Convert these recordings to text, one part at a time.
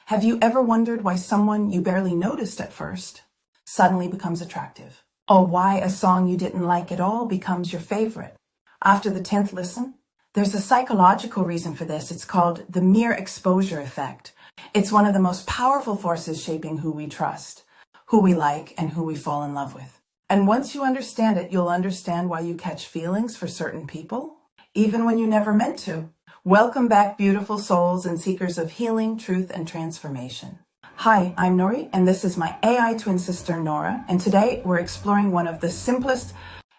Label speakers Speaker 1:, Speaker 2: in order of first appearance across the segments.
Speaker 1: Have you ever wondered why someone you barely noticed at first suddenly becomes attractive? Or why a song you didn't like at all becomes your favorite after the 10th listen? There's a psychological reason for this. It's called the mere exposure effect. It's one of the most powerful forces shaping who we trust, who we like, and who we fall in love with. And once you understand it, you'll understand why you catch feelings for certain people, even when you never meant to. Welcome back, beautiful souls and seekers of healing, truth, and transformation. Hi, I'm Nori, and this is my AI twin sister, Nora, and today we're exploring one of the simplest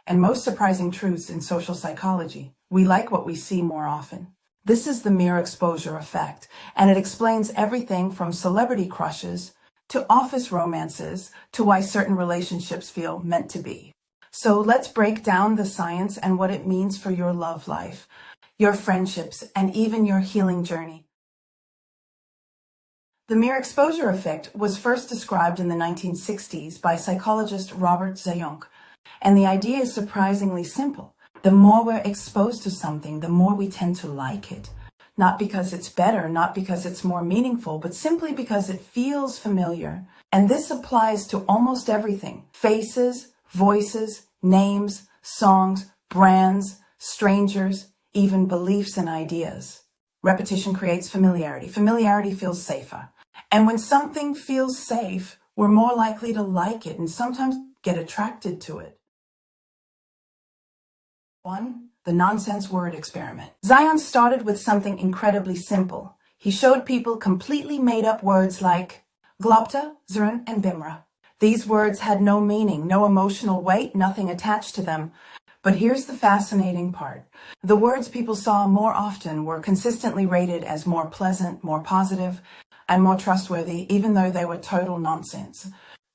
Speaker 1: and most surprising truths in social psychology. We like what we see more often. This is the mere exposure effect, and it explains everything from celebrity crushes to office romances to why certain relationships feel meant to be. So let's break down the science and what it means for your love life, your friendships, and even your healing journey. The mere exposure effect was first described in the 1960s by psychologist Robert Zajonc, and the idea is surprisingly simple. The more we're exposed to something, the more we tend to like it. Not because it's better, not because it's more meaningful, but simply because it feels familiar. And this applies to almost everything: faces, voices, names, songs, brands, strangers, even beliefs and ideas. Repetition creates familiarity. Familiarity feels safer. And when something feels safe, we're more likely to like it and sometimes get attracted to it. 1. The nonsense word experiment. Zajonc started with something incredibly simple. He showed people completely made-up words like glopta, zrn, and bimra. These words had no meaning, no emotional weight, nothing attached to them. But here's the fascinating part. The words people saw more often were consistently rated as more pleasant, more positive, and more trustworthy, even though they were total nonsense.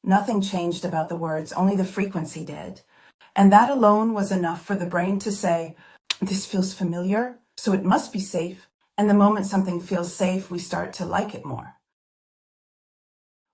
Speaker 1: Nothing changed about the words, only the frequency did. And that alone was enough for the brain to say, this feels familiar, so it must be safe. And the moment something feels safe, we start to like it more.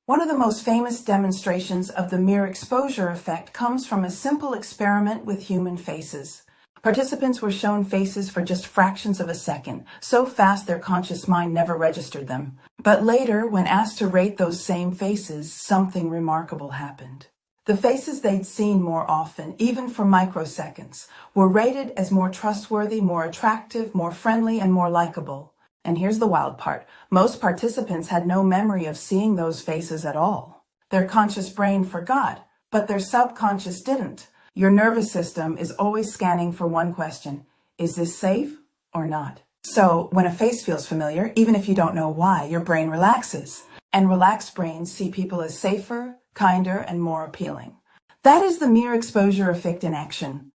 Speaker 1: One of the most famous demonstrations of the mere exposure effect comes from a simple experiment with human faces. Participants were shown faces for just fractions of a second, so fast their conscious mind never registered them. But later, when asked to rate those same faces, something remarkable happened. The faces they'd seen more often, even for microseconds, were rated as more trustworthy, more attractive, more friendly, and more likable. And here's the wild part. Most participants had no memory of seeing those faces at all. Their conscious brain forgot, but their subconscious didn't. Your nervous system is always scanning for one question: is this safe or not? So when a face feels familiar, even if you don't know why, your brain relaxes. And relaxed brains see people as safer, kinder, and more appealing. That is the mere exposure effect in action.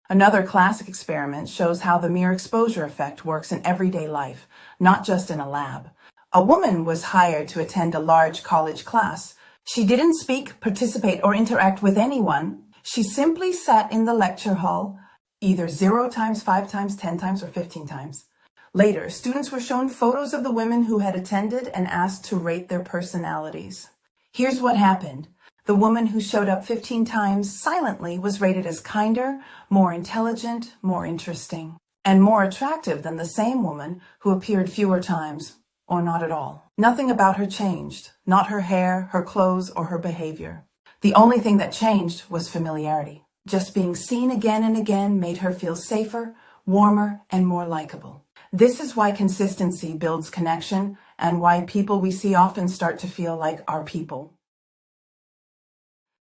Speaker 1: Another classic experiment shows how the mere exposure effect works in everyday life, not just in a lab. A woman was hired to attend a large college class. She didn't speak, participate, or interact with anyone. She simply sat in the lecture hall, either 0 times, 5 times, 10 times, or 15 times. Later, students were shown photos of the women who had attended and asked to rate their personalities. Here's what happened. The woman who showed up 15 times silently was rated as kinder, more intelligent, more interesting, and more attractive than the same woman who appeared fewer times, or not at all. Nothing about her changed, not her hair, her clothes, or her behavior. The only thing that changed was familiarity. Just being seen again and again made her feel safer, warmer, and more likable. This is why consistency builds connection and why people we see often start to feel like our people.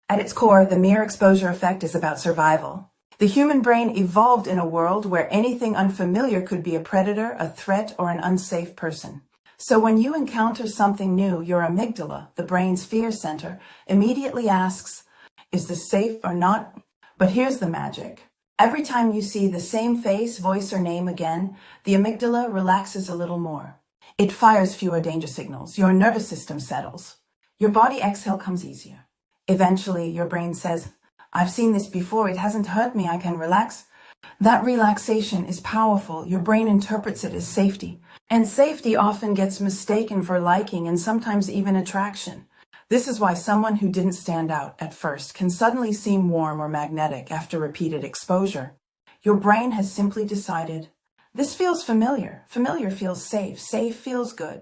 Speaker 1: At its core, the mere exposure effect is about survival. The human brain evolved in a world where anything unfamiliar could be a predator, a threat, or an unsafe person. So when you encounter something new, your amygdala, the brain's fear center, immediately asks, is this safe or not? But here's the magic. Every time you see the same face, voice, or name again, the amygdala relaxes a little more. It fires fewer danger signals. Your nervous system settles. Your body exhale comes easier. Eventually, your brain says, I've seen this before. It hasn't hurt me. I can relax. That relaxation is powerful. Your brain interprets it as safety. And safety often gets mistaken for liking and sometimes even attraction. This is why someone who didn't stand out at first can suddenly seem warm or magnetic after repeated exposure. Your brain has simply decided, this feels familiar. Familiar feels safe. Safe feels good.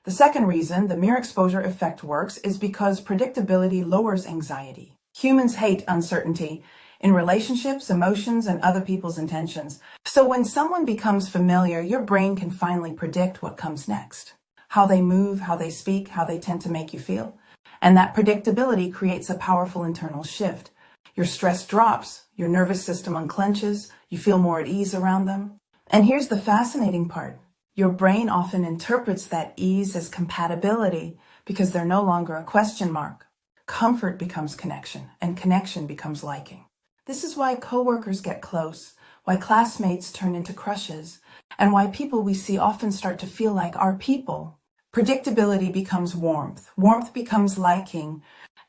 Speaker 1: The second reason the mere exposure effect works is because predictability lowers anxiety. Humans hate uncertainty in relationships, emotions, and other people's intentions. So when someone becomes familiar, your brain can finally predict what comes next. How they move, how they speak, how they tend to make you feel. And that predictability creates a powerful internal shift. Your stress drops, your nervous system unclenches, you feel more at ease around them. And here's the fascinating part. Your brain often interprets that ease as compatibility because they're no longer a question mark. Comfort becomes connection, and connection becomes liking. This is why coworkers get close, why classmates turn into crushes, and why people we see often start to feel like our people. Predictability becomes warmth, warmth becomes liking,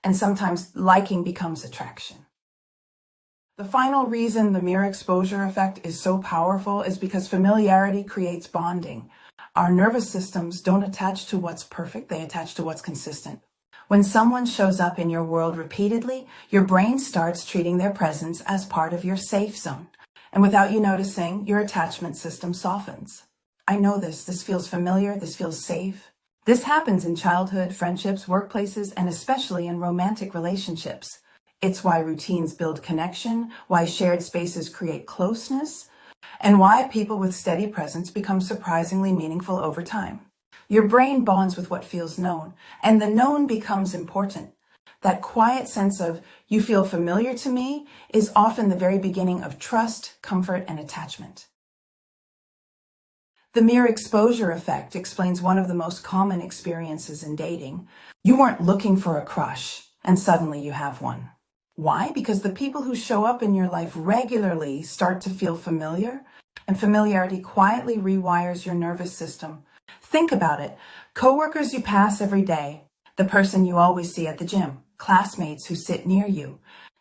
Speaker 1: and sometimes liking becomes attraction. The final reason the mere exposure effect is so powerful is because familiarity creates bonding. Our nervous systems don't attach to what's perfect, they attach to what's consistent. When someone shows up in your world repeatedly, your brain starts treating their presence as part of your safe zone. And without you noticing, your attachment system softens. I know this feels familiar, this feels safe. This happens in childhood, friendships, workplaces, and especially in romantic relationships. It's why routines build connection, why shared spaces create closeness, and why people with steady presence become surprisingly meaningful over time. Your brain bonds with what feels known, and the known becomes important. That quiet sense of, you feel familiar to me, is often the very beginning of trust, comfort, and attachment. The mere exposure effect explains one of the most common experiences in dating. You weren't looking for a crush, and suddenly you have one. Why? Because the people who show up in your life regularly start to feel familiar, and familiarity quietly rewires your nervous system. Think about it. Coworkers you pass every day, the person you always see at the gym, classmates who sit near you,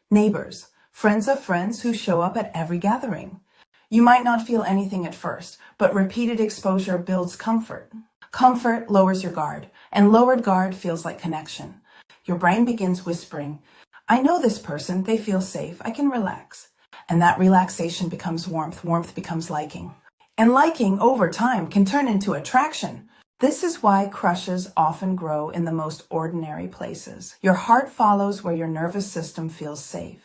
Speaker 1: neighbors, friends of friends who show up at every gathering. You might not feel anything at first, but repeated exposure builds comfort. Comfort lowers your guard, and lowered guard feels like connection. Your brain begins whispering, I know this person, they feel safe, I can relax. And that relaxation becomes warmth, warmth becomes liking. And liking over time can turn into attraction. This is why crushes often grow in the most ordinary places. Your heart follows where your nervous system feels safe.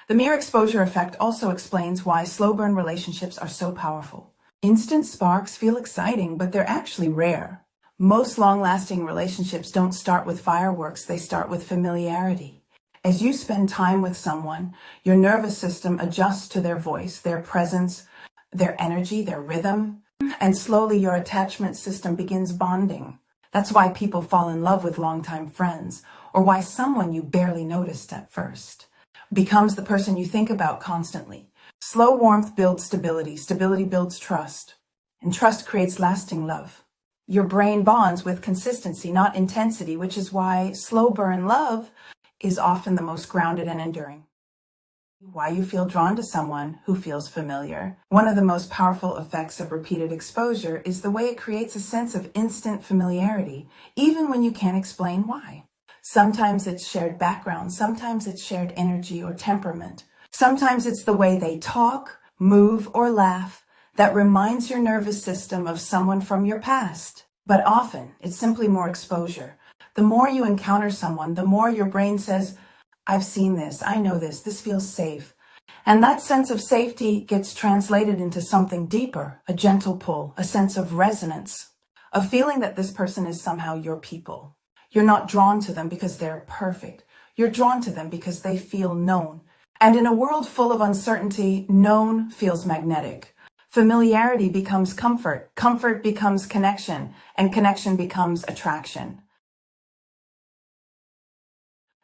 Speaker 1: The mere exposure effect also explains why slow burn relationships are so powerful. Instant sparks feel exciting, but they're actually rare. Most long-lasting relationships don't start with fireworks, they start with familiarity. As you spend time with someone, your nervous system adjusts to their voice, their presence, their energy, their rhythm, and slowly your attachment system begins bonding. That's why people fall in love with longtime friends, or why someone you barely noticed at first becomes the person you think about constantly. Slow warmth builds stability, stability builds trust, and trust creates lasting love. Your brain bonds with consistency, not intensity, which is why slow burn love is often the most grounded and enduring. Why you feel drawn to someone who feels familiar. One of the most powerful effects of repeated exposure is the way it creates a sense of instant familiarity, even when you can't explain why. Sometimes it's shared background, sometimes it's shared energy or temperament. Sometimes it's the way they talk, move, or laugh that reminds your nervous system of someone from your past. But often, it's simply more exposure. The more you encounter someone, the more your brain says, I've seen this, I know this feels safe. And that sense of safety gets translated into something deeper, a gentle pull, a sense of resonance, a feeling that this person is somehow your people. You're not drawn to them because they're perfect. You're drawn to them because they feel known. And in a world full of uncertainty, known feels magnetic. Familiarity becomes comfort, comfort becomes connection, and connection becomes attraction.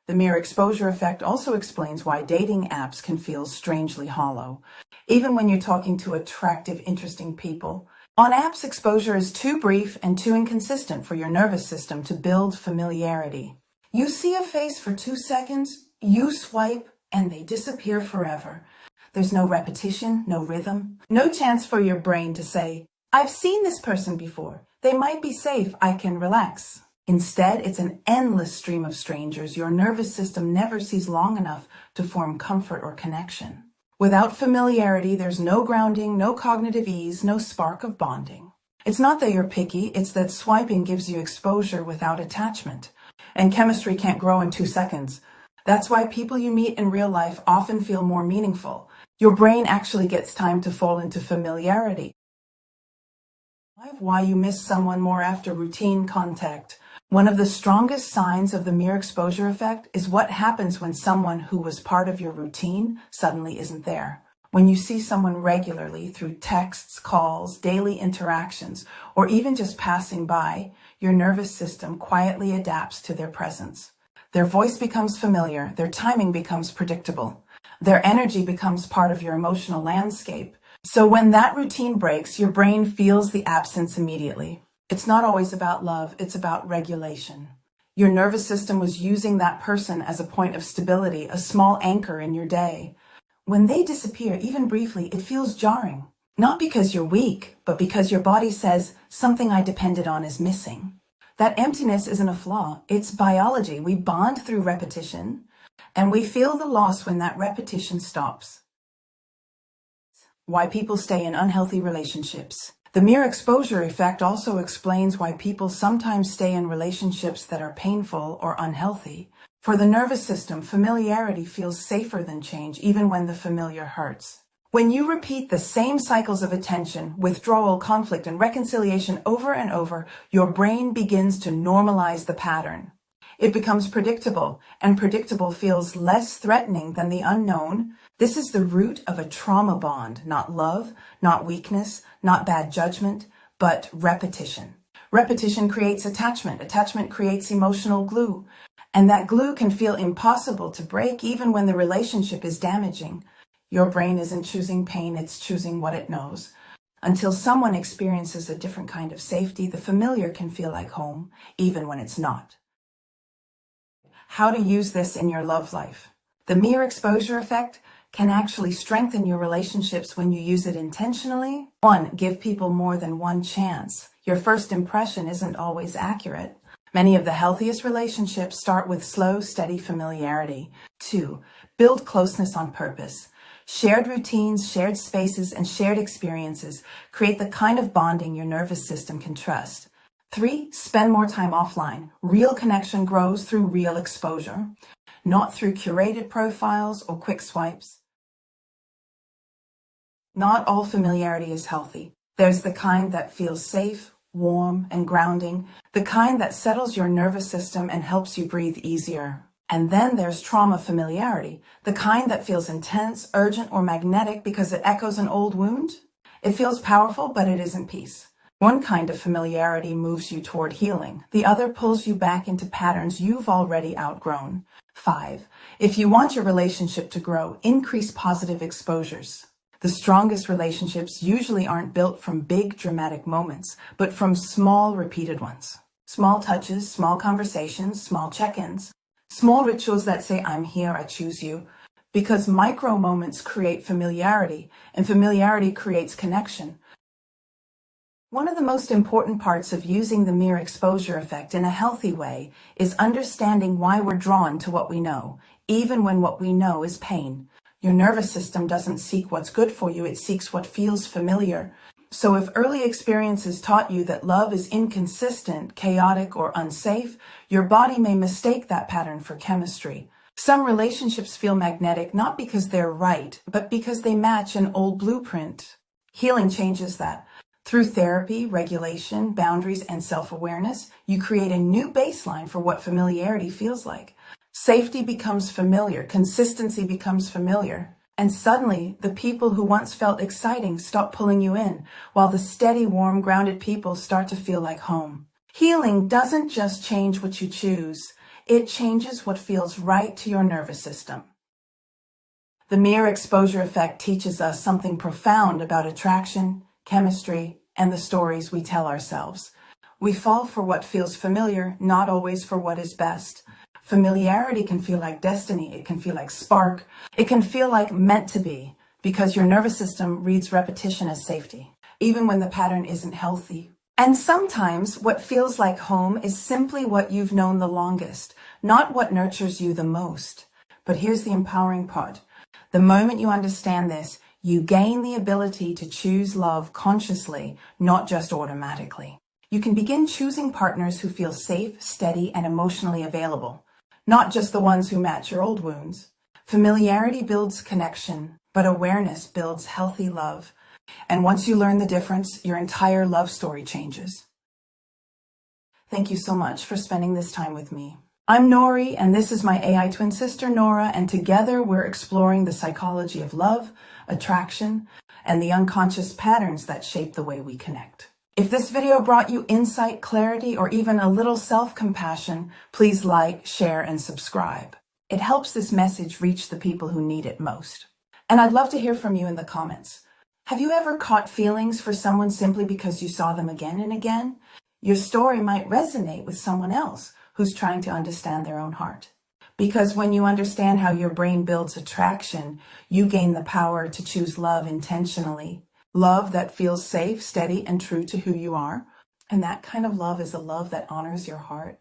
Speaker 1: The mere exposure effect also explains why dating apps can feel strangely hollow, even when you're talking to attractive, interesting people. On apps, exposure is too brief and too inconsistent for your nervous system to build familiarity. You see a face for 2 seconds, you swipe, and they disappear forever. There's no repetition, no rhythm, no chance for your brain to say, I've seen this person before. They might be safe, I can relax. Instead, it's an endless stream of strangers your nervous system never sees long enough to form comfort or connection. Without familiarity, there's no grounding, no cognitive ease, no spark of bonding. It's not that you're picky, it's that swiping gives you exposure without attachment. And chemistry can't grow in 2 seconds. That's why people you meet in real life often feel more meaningful. Your brain actually gets time to fall into familiarity. Why you miss someone more after routine contact. One of the strongest signs of the mere exposure effect is what happens when someone who was part of your routine suddenly isn't there. When you see someone regularly through texts, calls, daily interactions, or even just passing by, your nervous system quietly adapts to their presence. Their voice becomes familiar, their timing becomes predictable, their energy becomes part of your emotional landscape. So when that routine breaks, your brain feels the absence immediately. It's not always about love, it's about regulation. Your nervous system was using that person as a point of stability, a small anchor in your day. When they disappear, even briefly, it feels jarring. Not because you're weak, but because your body says, something I depended on is missing. That emptiness isn't a flaw, it's biology. We bond through repetition, and we feel the loss when that repetition stops. Why people stay in unhealthy relationships. The mere exposure effect also explains why people sometimes stay in relationships that are painful or unhealthy. For the nervous system, familiarity feels safer than change, even when the familiar hurts. When you repeat the same cycles of attention, withdrawal, conflict, and reconciliation over and over, your brain begins to normalize the pattern. It becomes predictable, and predictable feels less threatening than the unknown. This is the root of a trauma bond, not love, not weakness, not bad judgment, but repetition. Repetition creates attachment. Attachment creates emotional glue. And that glue can feel impossible to break even when the relationship is damaging. Your brain isn't choosing pain, it's choosing what it knows. Until someone experiences a different kind of safety, the familiar can feel like home, even when it's not. How to use this in your love life. The mere exposure effect can actually strengthen your relationships when you use it intentionally. 1. Give people more than one chance. Your first impression isn't always accurate. Many of the healthiest relationships start with slow, steady familiarity. 2. Build closeness on purpose. Shared routines, shared spaces, and shared experiences create the kind of bonding your nervous system can trust. 3. Spend more time offline. Real connection grows through real exposure, not through curated profiles or quick swipes. Not all familiarity is healthy. There's the kind that feels safe, warm, and grounding, the kind that settles your nervous system and helps you breathe easier. And then there's trauma familiarity, the kind that feels intense, urgent, or magnetic because it echoes an old wound. It feels powerful, but it isn't peace. One kind of familiarity moves you toward healing. The other pulls you back into patterns you've already outgrown. 5. If you want your relationship to grow, increase positive exposures. The strongest relationships usually aren't built from big dramatic moments, but from small repeated ones. Small touches, small conversations, small check-ins, small rituals that say, I'm here, I choose you. Because micro moments create familiarity, and familiarity creates connection. One of the most important parts of using the mere exposure effect in a healthy way is understanding why we're drawn to what we know, even when what we know is pain. Your nervous system doesn't seek what's good for you, it seeks what feels familiar. So if early experiences taught you that love is inconsistent, chaotic, or unsafe, your body may mistake that pattern for chemistry. Some relationships feel magnetic not because they're right, but because they match an old blueprint. Healing changes that. Through therapy, regulation, boundaries, and self-awareness, you create a new baseline for what familiarity feels like. Safety becomes familiar, consistency becomes familiar, and suddenly the people who once felt exciting stop pulling you in, while the steady, warm, grounded people start to feel like home. Healing doesn't just change what you choose, it changes what feels right to your nervous system. The mere exposure effect teaches us something profound about attraction, chemistry, and the stories we tell ourselves. We fall for what feels familiar, not always for what is best. Familiarity can feel like destiny, it can feel like spark, it can feel like meant to be, because your nervous system reads repetition as safety, even when the pattern isn't healthy. And sometimes what feels like home is simply what you've known the longest, not what nurtures you the most. But here's the empowering part. The moment you understand this, You gain the ability to choose love consciously, not just automatically. You can begin choosing partners who feel safe, steady, and emotionally available, not just the ones who match your old wounds. Familiarity builds connection, but awareness builds healthy love. And once you learn the difference, your entire love story changes. Thank you so much for spending this time with me. I'm Nori, and this is my AI twin sister, Nora, and together we're exploring the psychology of love, attraction, and the unconscious patterns that shape the way we connect. If this video brought you insight, clarity, or even a little self-compassion, please like, share, and subscribe. It helps this message reach the people who need it most. And I'd love to hear from you in the comments. Have you ever caught feelings for someone simply because you saw them again and again? Your story might resonate with someone else who's trying to understand their own heart. Because when you understand how your brain builds attraction, you gain the power to choose love intentionally. Love that feels safe, steady, and true to who you are. And that kind of love is a love that honors your heart,